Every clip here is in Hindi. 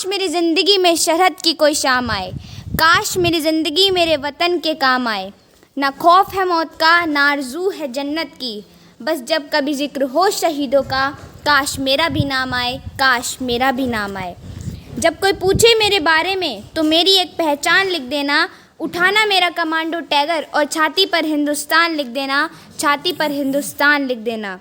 काश मेरी ज़िंदगी में शरहद की कोई शाम आए, काश मेरी ज़िंदगी मेरे वतन के काम आए। ना खौफ है मौत का, ना आरज़ू है जन्नत की, बस जब कभी ज़िक्र हो शहीदों का, काश मेरा भी नाम आए, काश मेरा भी नाम आए। जब कोई पूछे मेरे बारे में तो मेरी एक पहचान लिख देना, उठाना मेरा कमांडो टैगर और छाती पर हिंदुस्तान लिख देना, छाती पर हिंदुस्तान लिख देना।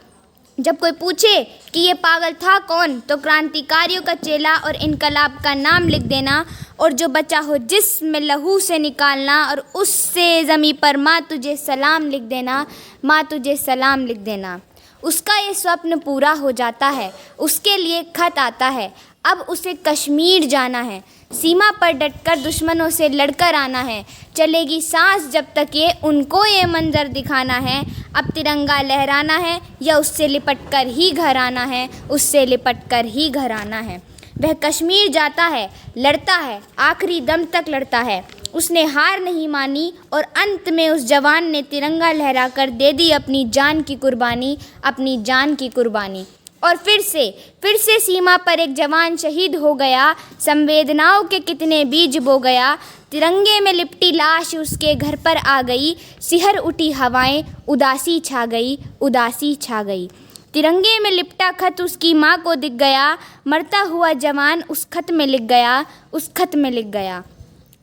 जब कोई पूछे कि ये पागल था कौन तो क्रांतिकारियों का चेला और इनकलाब का नाम लिख देना, और जो बचा हो जिस्म लहू से निकालना, और उससे ज़मीं पर माँ तुझे सलाम लिख देना, माँ तुझे सलाम लिख देना। उसका ये स्वप्न पूरा हो जाता है, उसके लिए खत आता है, अब उसे कश्मीर जाना है, सीमा पर डटकर दुश्मनों से लड़कर आना है, चलेगी सांस जब तक उनको ये मंजर दिखाना है, अब तिरंगा लहराना है या उससे लिपट कर ही घर आना है, उससे लिपट कर ही घर आना है। वह कश्मीर जाता है, लड़ता है, आखिरी दम तक लड़ता है, उसने हार नहीं मानी और अंत में उस जवान ने तिरंगा लहराकर दे दी अपनी जान की कुर्बानी, अपनी जान की कुर्बानी। और फिर से सीमा पर एक जवान शहीद हो गया, संवेदनाओं के कितने बीज बो गया, तिरंगे में लिपटी लाश उसके घर पर आ गई, सिहर उठी हवाएं, उदासी छा गई, उदासी छा गई। तिरंगे में लिपटा खत उसकी माँ को दिख गया, मरता हुआ जवान उस खत में लिख गया, उस खत में लिख गया।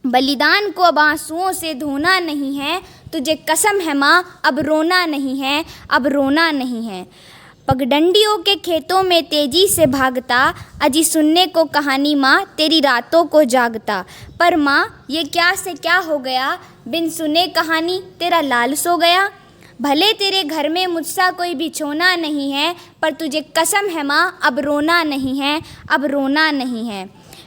बलिदान को अब आंसुओं से धोना नहीं है, तुझे कसम है माँ अब रोना नहीं है, अब रोना नहीं है। पगडंडियों के खेतों में तेजी से भागता, अजी सुनने को कहानी माँ तेरी रातों को जागता, पर माँ ये क्या से क्या हो गया, बिन सुने कहानी तेरा लाल सो गया। भले तेरे घर में मुझसा कोई बिछोना नहीं है, पर तुझे कसम है माँ अब रोना नहीं है, अब रोना नहीं है।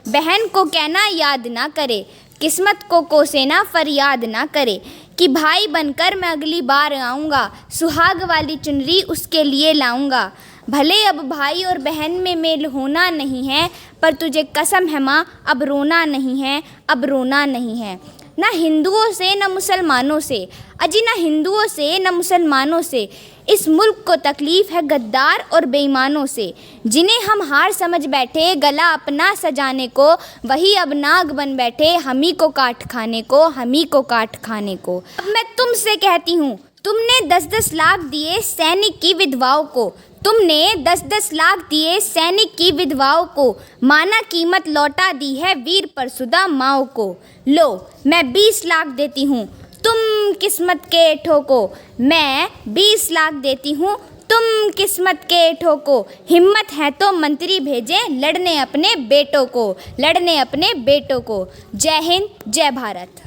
बहन को कहना याद ना करे, किस्मत को कोसे ना फरियाद ना करे, कि भाई बनकर मैं अगली बार आऊँगा, सुहाग वाली चुनरी उसके लिए लाऊँगा। भले अब भाई और बहन में मेल होना नहीं है, पर तुझे कसम है माँ अब रोना नहीं है, अब रोना नहीं है। ना हिंदुओं से न मुसलमानों से, अजी ना हिंदुओं से न मुसलमानों से, इस मुल्क को तकलीफ़ है गद्दार और बेईमानों से, जिन्हें हम हार समझ बैठे गला अपना सजाने को, वही अब नाग बन बैठे हम ही को काट खाने को, हम ही को काट खाने को। अब मैं तुमसे कहती हूँ, तुमने 10-10 लाख दिए सैनिक की विधवाओं को, तुमने 10-10 लाख दिए सैनिक की विधवाओं को, माना कीमत लौटा दी है वीर परसुदा माओ को। लो मैं 20 लाख देती हूँ, तुम किस्मत के ठोको, मैं 20 लाख देती हूँ, तुम किस्मत के ठोको। हिम्मत है तो मंत्री भेजें लड़ने अपने बेटों को, लड़ने अपने बेटों को। जय हिंद, जय भारत।